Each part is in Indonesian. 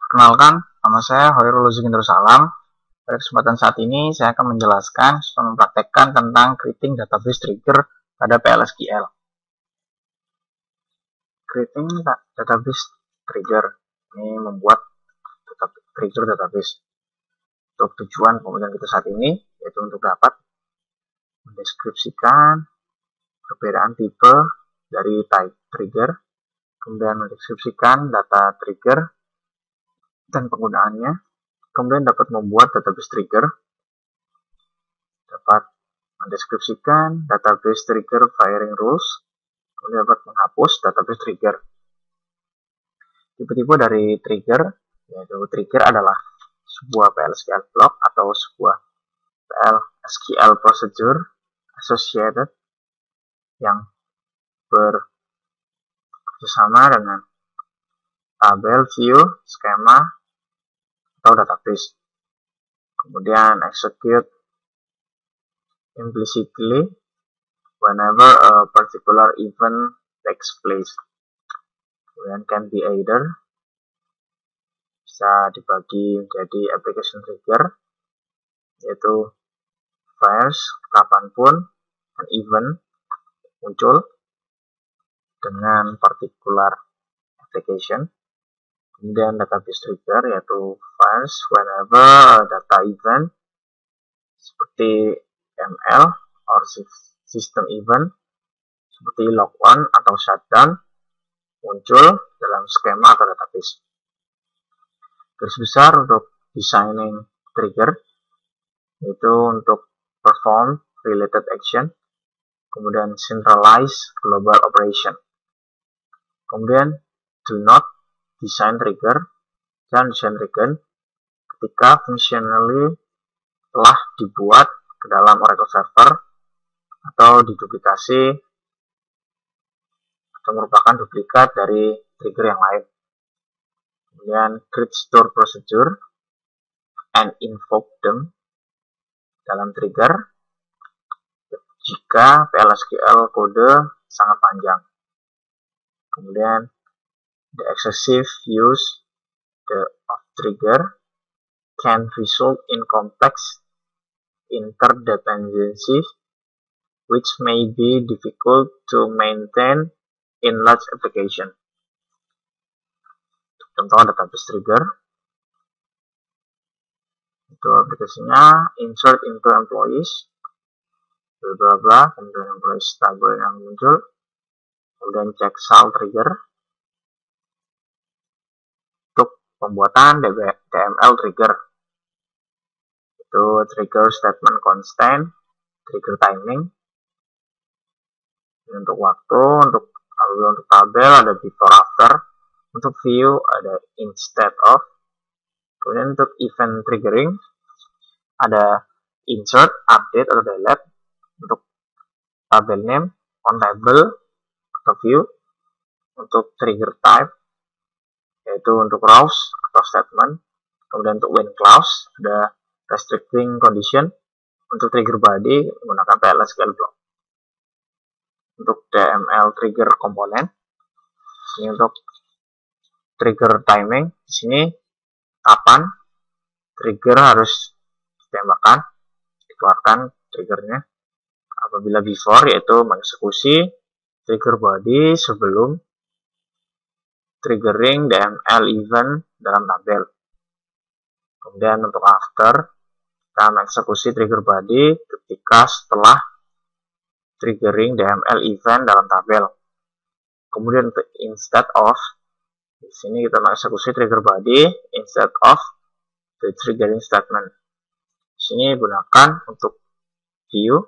Kenalkan, nama saya Hoirul Luzikin Darussalam. Pada kesempatan saat ini, saya akan menjelaskan atau mempraktekkan tentang creating database trigger pada PLSQL. Creating database trigger ini membuat trigger database. Untuk tujuan pembuatan kita saat ini, yaitu untuk dapat mendeskripsikan perbedaan tipe dari type trigger, kemudian mendeskripsikan data trigger dan penggunaannya, kemudian dapat membuat database trigger, dapat mendeskripsikan database trigger firing rules, kemudian dapat menghapus database trigger. Tipe-tipe dari trigger, yaitu trigger adalah sebuah PLSQL block atau sebuah PLSQL procedure associated yang bersama dengan tabel, view, skema, atau database. Kemudian execute implicitly whenever a particular event takes place. Kemudian can be either, bisa dibagi menjadi application trigger, yaitu fires kapanpun an event muncul dengan particular application. Kemudian database trigger, yaitu fires whenever data event seperti ML or system event seperti log on atau shutdown muncul dalam skema atau database. Garis besar untuk designing trigger, yaitu untuk perform related action, kemudian centralize global operation. Kemudian do not design trigger, dan design trigger ketika functionally telah dibuat ke dalam Oracle Server atau diduplikasi atau merupakan duplikat dari trigger yang lain. Kemudian create store procedure and invoke them dalam trigger jika PLSQL kode sangat panjang. Kemudian the excessive use of trigger can result in complex interdependencies which may be difficult to maintain in large application. Contoh database trigger, itu aplikasinya insert into employees, bla bla bla, kemudian employees table yang muncul, kemudian check sal trigger untuk pembuatan DML trigger, itu trigger statement constant, trigger timing. Ini untuk waktu, untuk tabel ada before after, untuk view ada instead of. Kemudian untuk event triggering ada insert, update atau delete, untuk tabel name, on table atau view. Untuk trigger type, yaitu untuk rows atau statement. Kemudian untuk when clause ada restricting condition. Untuk trigger body menggunakan PLSQL block. Untuk DML trigger komponen, ini untuk trigger timing, di sini kapan trigger harus ditembakkan, dikeluarkan triggernya. Apabila before, yaitu mengeksekusi trigger body sebelum triggering DML event dalam tabel. Kemudian untuk after, kita mengeksekusi trigger body ketika setelah triggering DML event dalam tabel. Kemudian untuk instead of, di sini kita mengeksekusi trigger body instead of the triggering statement. Di sini gunakan untuk view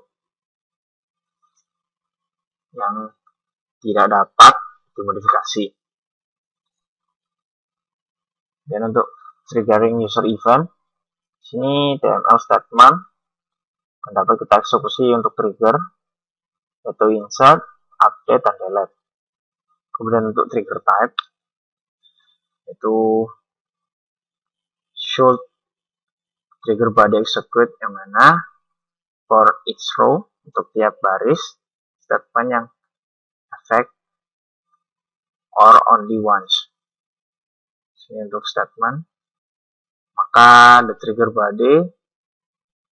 yang tidak dapat dimodifikasi. Dan untuk triggering user event, di sini DML statement yang dapat kita eksekusi untuk trigger, yaitu insert, update, dan delete. Kemudian untuk trigger type, yaitu should trigger body execute yang mana for each row, untuk tiap baris, statement yang affect or only once. Ini untuk statement maka the trigger body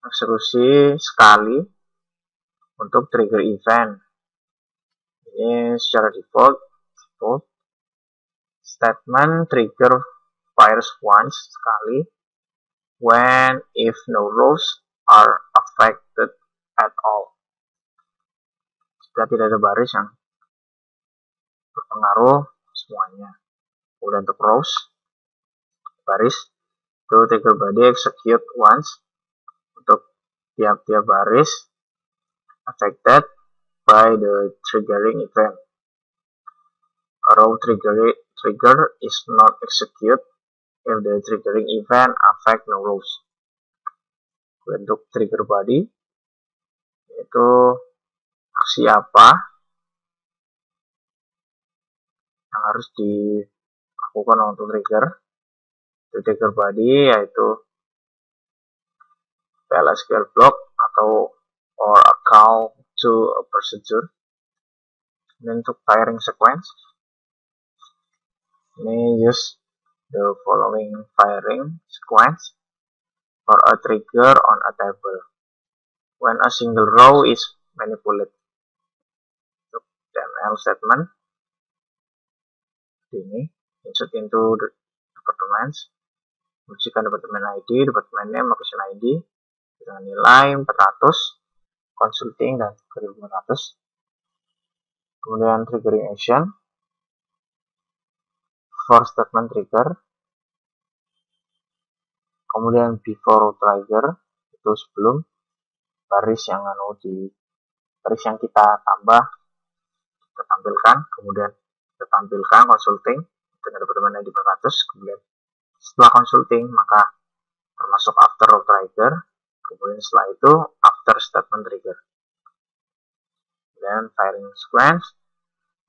eksekusi sekali untuk trigger event. Ini secara default statement trigger fires once sekali when if no rows are affected at all. Jika tidak ada baris yang berpengaruh semuanya. Kemudian untuk rows, baris, itu trigger body execute once untuk tiap-tiap baris affected by the triggering event. A row trigger is not execute if the triggering event affect no rows. Bentuk trigger body yaitu aksi apa yang harus dilakukan untuk trigger. Trigger body yaitu PLSQL block atau or a call to a procedure. Dan untuk firing sequence, ini use the following firing sequence for a trigger on a table when a single row is manipulated. Untuk DML statement ini insert into the departments, masukkan department ID, department name, location ID dengan nilai 400, consulting dan 1500. Kemudian triggering action for statement trigger, kemudian before trigger itu sebelum baris yang baris yang kita tambah kita tampilkan, kemudian kita tampilkan consulting dengan department ID 400, kemudian setelah consulting maka termasuk after trigger, kemudian setelah itu after statement trigger. Then firing sequence,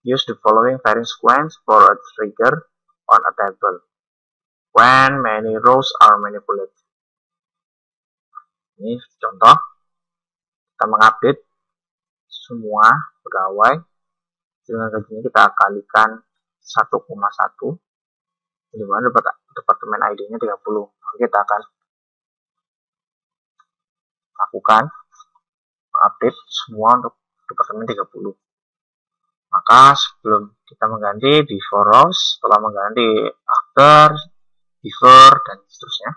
use the following firing sequence for a trigger on a table when many rows are manipulated. Ini contoh, kita mengupdate semua pegawai dengan gajinya kita kalikan 1,1, di mana departemen ID-nya 30. Maka kita akan lakukan update semua untuk departemen 30. Maka sebelum kita mengganti before rows, setelah mengganti after, before, dan seterusnya.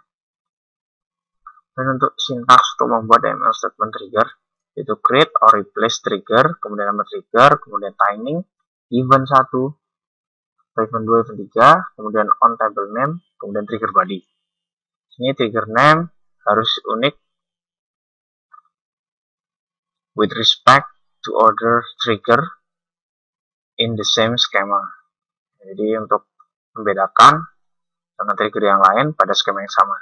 Dan untuk sintaks untuk membuat DML statement trigger, yaitu create or replace trigger, kemudian nama trigger, kemudian timing, event 1, event 2, event 3, kemudian on table name, kemudian trigger body. Ini trigger name harus unik with respect to other trigger in the same schema. Jadi untuk membedakan dengan trigger yang lain pada skema yang sama.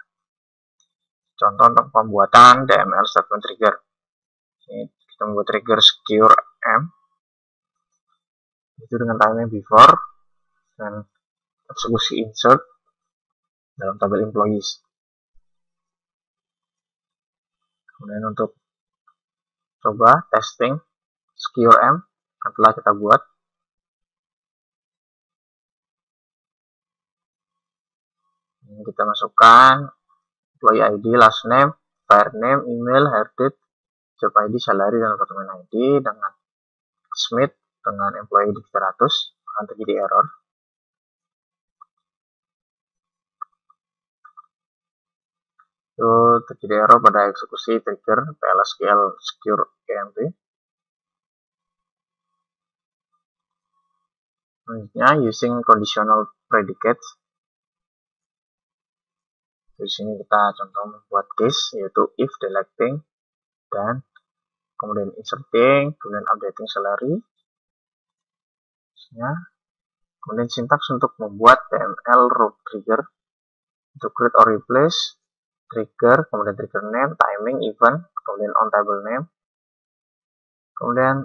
Contoh untuk pembuatan DML statement trigger. Ini kita membuat trigger secure M itu dengan timing before dan eksekusi insert dalam tabel employees. Kemudian untuk coba testing secure M yang telah kita buat. Ini kita masukkan employee ID, last name, fire name, email, hire date, job ID, salary, dan department ID dengan Smith dengan employee ID 300 akan terjadi error. Itu terjadi error pada eksekusi trigger PLSQL secure EMP. Selanjutnya using conditional predicates. Di sini kita contoh membuat case yaitu if delecting dan kemudian inserting, kemudian updating salary. Kemudian sintaks untuk membuat DML row trigger untuk create or replace trigger, kemudian trigger name, timing, event, kemudian on table name, kemudian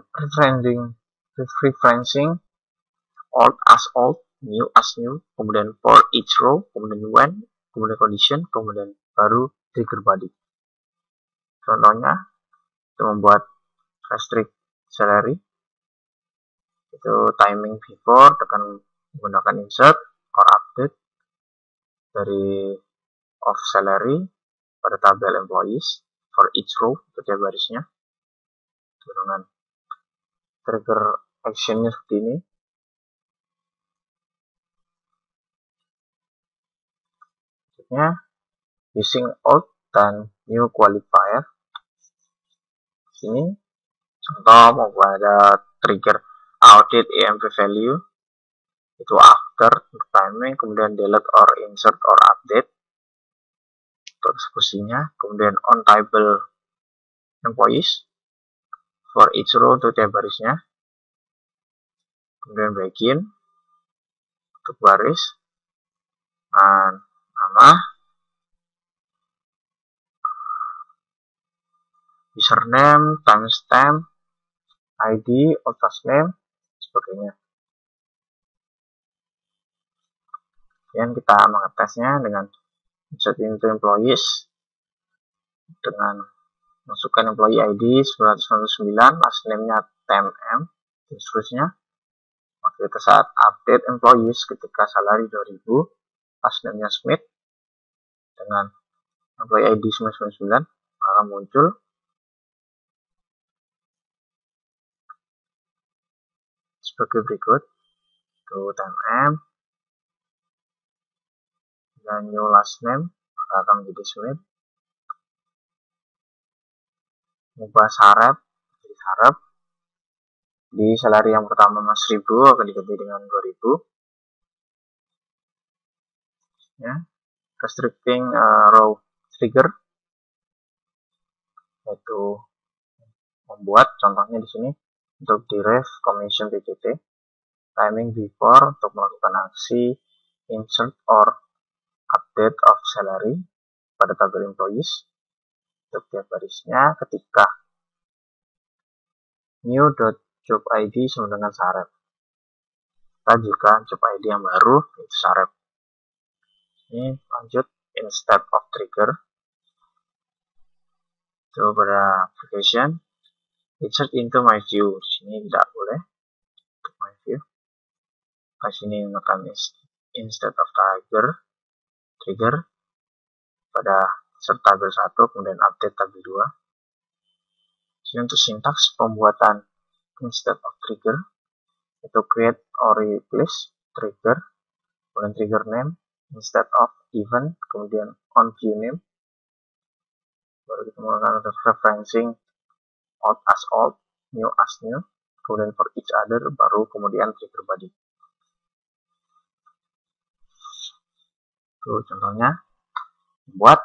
referencing old as old, new as new, kemudian for each row, kemudian when, kemudian condition, kemudian baru trigger body. Contohnya itu membuat restrict salary, itu timing before dengan menggunakan insert or update dari of salary pada tabel employees for each row, setiap barisnya. Dengan trigger actionnya seperti ini. Selanjutnya, using old dan new qualifier. Sini contoh mau ada trigger audit EMP value, itu after timing, kemudian delete or insert or update untuk eksekusinya, kemudian on table employees for each row untuk tiap barisnya, kemudian begin untuk baris, dan nama, username, timestamp, ID, author's name, sebagainya. Kemudian kita mengetesnya dengan insert into employees dengan masukkan employee ID 999, last name-nya TMM, dan seterusnya. Maka kita saat update employees ketika salary 2000, last name-nya Smith dengan employee ID 999, maka muncul sebagai berikut. Itu TMM dan new last name, maka akan menjadi Smith. Mubah sarap jadi sarap. Di salary yang pertama 1000 akan diganti dengan 2000. Ya, restricting row trigger, yaitu membuat contohnya di sini untuk di ref commission PCT, timing before untuk melakukan aksi insert or update of salary pada tabel employees untuk tiap barisnya ketika new.job ID sama dengan sarep. Jika job ID yang baru itu sarep. Ini lanjut instead of trigger. Itu pada application insert into my view. Di sini tidak boleh untuk my view. Di sini menekan instead of trigger pada insert tabel 1 kemudian update tabel 2. Jadi untuk sintaks pembuatan instead of trigger itu create or replace trigger, kemudian trigger name instead of event, kemudian on view name, baru kita menggunakan untuk referencing old as old, new as new, kemudian for each other, baru kemudian trigger body. Itu contohnya buat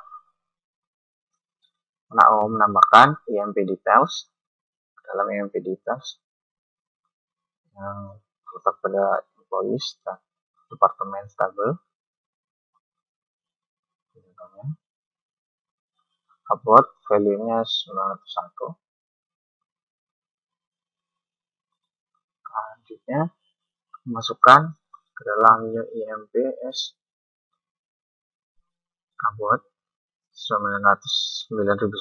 menambahkan EMP details dalam EMP details yang terletak pada employees dan departemen table. Contohnya about value-nya 901. Selanjutnya masukkan ke dalam new EMP as about 9001,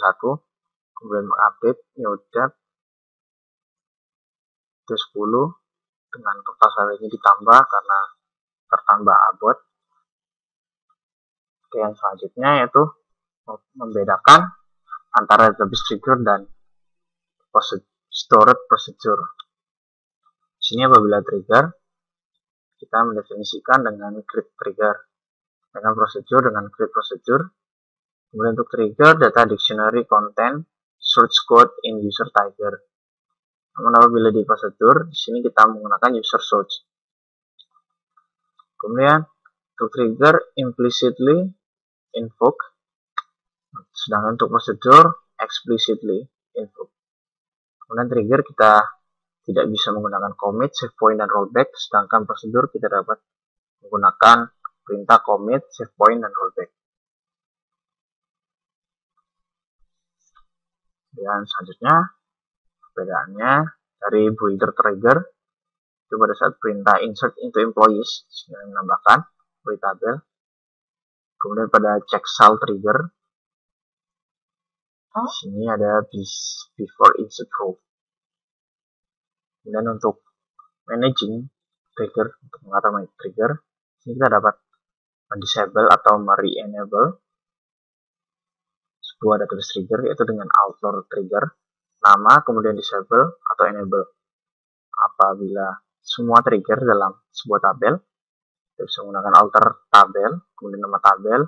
kemudian mengupdate new date itu 10 dengan total salary ditambah karena tertambah abot. Yang selanjutnya yaitu membedakan antara database trigger dan storage procedure. Di sini apabila trigger kita mendefinisikan dengan create trigger, dengan procedure dengan create procedure. Kemudian untuk trigger data dictionary content source code in user trigger. Namun apabila di procedure di sini kita menggunakan user source. Kemudian untuk trigger implicitly invoke, sedangkan untuk procedure explicitly invoke. Kemudian trigger kita tidak bisa menggunakan commit, save point, dan rollback, sedangkan prosedur kita dapat menggunakan perintah commit, save point, dan rollback. Dan selanjutnya perbedaannya dari builder trigger itu pada saat perintah insert into employees yang menambahkan employee tabel. Kemudian pada check cell trigger di sini ada before insert row. Kemudian untuk managing trigger, untuk mengatur trigger, ini kita dapat disable atau re-enable sebuah database trigger yaitu dengan author trigger, nama, kemudian disable atau enable. Apabila semua trigger dalam sebuah tabel, kita bisa menggunakan alter tabel, kemudian nama tabel,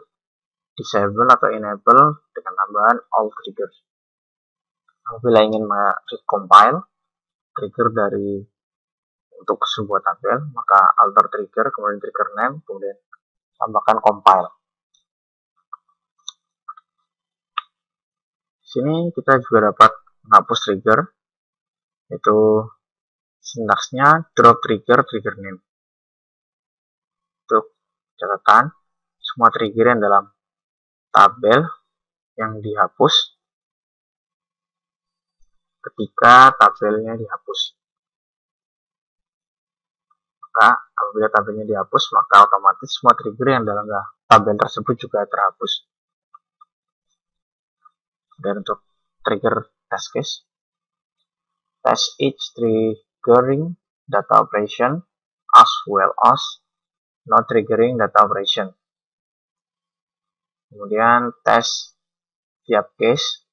disable atau enable dengan tambahan all triggers. Apabila ingin recompile trigger dari untuk sebuah tabel, maka alter trigger, kemudian trigger name, kemudian tambahkan compile. Di sini kita juga dapat menghapus trigger, yaitu sintaksnya drop trigger, trigger name. Untuk catatan, semua trigger yang dalam tabel yang dihapus ketika tabelnya dihapus. Maka apabila tabelnya dihapus, maka otomatis semua trigger yang dalam tabel tersebut juga terhapus. Dan untuk trigger test case, test each triggering data operation as well as not triggering data operation. Kemudian tes tiap case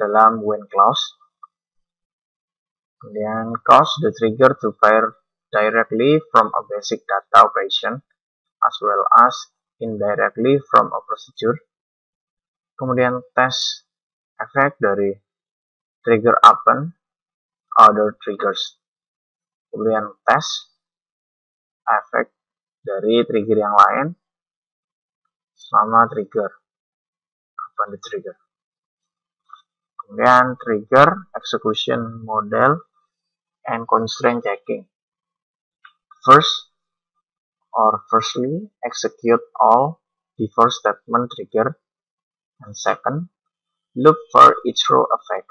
dalam when clause. Kemudian cause the trigger to fire directly from a basic data operation as well as indirectly from a procedure. Kemudian tes efek dari trigger upon other triggers. Kemudian tes efek dari trigger yang lain selama trigger upon the trigger. Kemudian trigger execution model and constraint checking. Firstly, execute all before statement trigger, and second, loop for each row effect.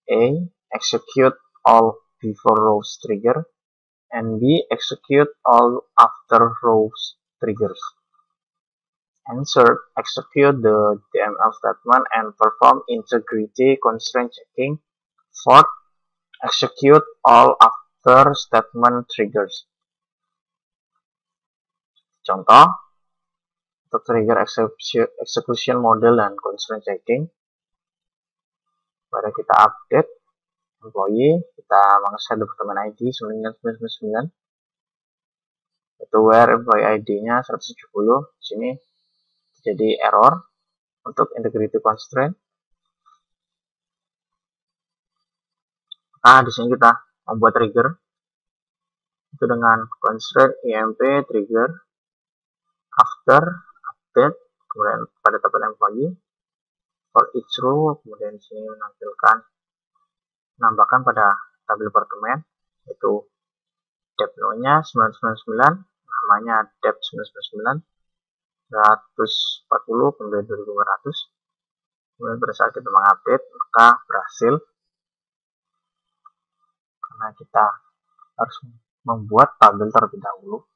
A. Execute all before rows trigger, and B. Execute all after rows triggers. And third, execute the DML statement and perform integrity constraint checking. Fourth, execute all after statement triggers. Contoh, untuk trigger execution model dan constraint checking, pada kita update employee, kita mengakses departemen ID 9999, itu where employee ID-nya 170. Di sini jadi error. Untuk integrity constraint, di sini kita membuat trigger itu dengan constraint emp trigger after update, kemudian pada tabel employee for each row, kemudian di sini menambahkan pada tabel departemen yaitu depno-nya 999, namanya dep 999, 140, kemudian 2500. Kemudian pada saat kita mengupdate, maka berhasil karena kita harus membuat tabel terlebih dahulu.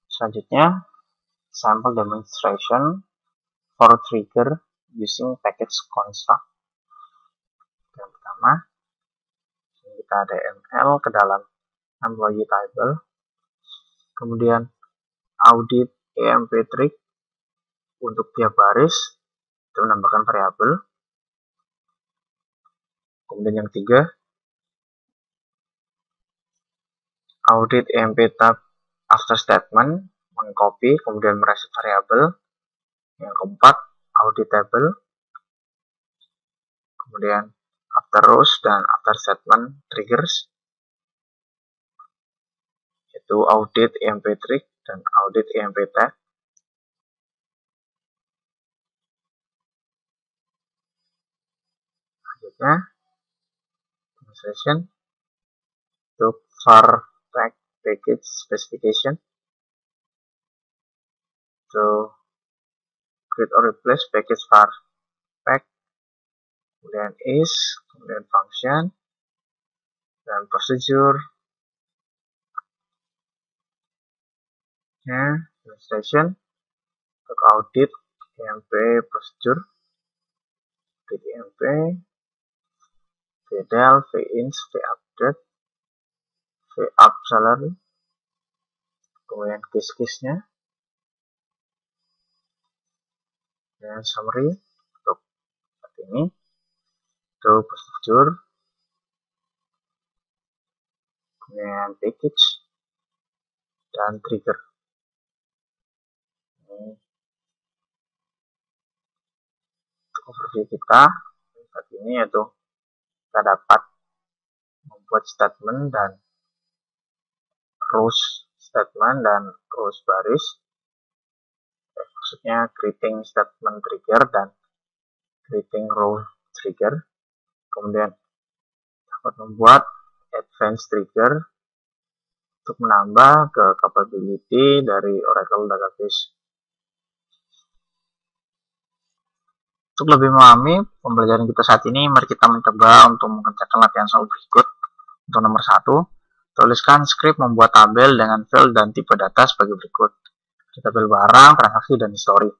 Selanjutnya, sample demonstration for trigger using package construct. Yang pertama, kita ada ML ke dalam employee table, kemudian audit emp trick untuk tiap baris itu menambahkan variabel. Kemudian yang ketiga, audit emp tab after statement, mengcopy kemudian mereset variabel. Yang keempat, audit table, kemudian after rows dan after statement triggers, yaitu audit emp trick dan audit emp tab. Selanjutnya, demonstration untuk var package specification. So, create or replace package var pack, kemudian is, kemudian function, dan procedure. Demonstration untuk audit emp procedure, audit emp, vdel, vins, vupdate, vup salary, kemudian case-case-nya, Dan summary untuk seperti ini, itu procedure, kemudian package, dan trigger. Ini untuk overview kita saat ini, yaitu kita dapat membuat statement dan rows statement dan rows baris, maksudnya creating statement trigger dan creating row trigger. Kemudian dapat membuat advanced trigger untuk menambah ke capability dari Oracle Database. Untuk lebih memahami pembelajaran kita saat ini, mari kita mencoba untuk mengerjakan latihan soal berikut. Untuk nomor 1, tuliskan skrip membuat tabel dengan field dan tipe data sebagai berikut. Tabel barang, transaksi, dan histori.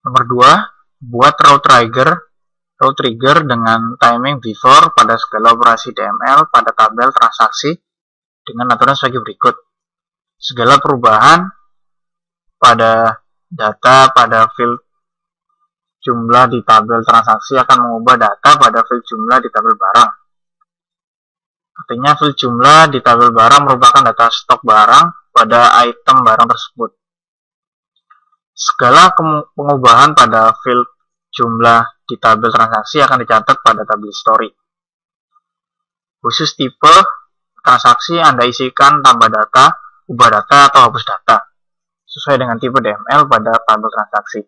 Nomor 2, buat row trigger dengan timing before pada segala operasi DML pada tabel transaksi dengan aturan sebagai berikut. Segala perubahan pada data pada field jumlah di tabel transaksi akan mengubah data pada field jumlah di tabel barang. Artinya field jumlah di tabel barang merupakan data stok barang pada item barang tersebut. Segala pengubahan pada field jumlah di tabel transaksi akan dicatat pada tabel history. Khusus tipe transaksi Anda isikan tambah data, ubah data, atau hapus data sesuai dengan tipe DML pada tabel transaksi.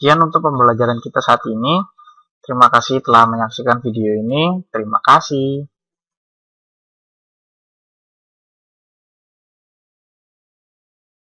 Sekian untuk pembelajaran kita saat ini. Terima kasih telah menyaksikan video ini. Terima kasih.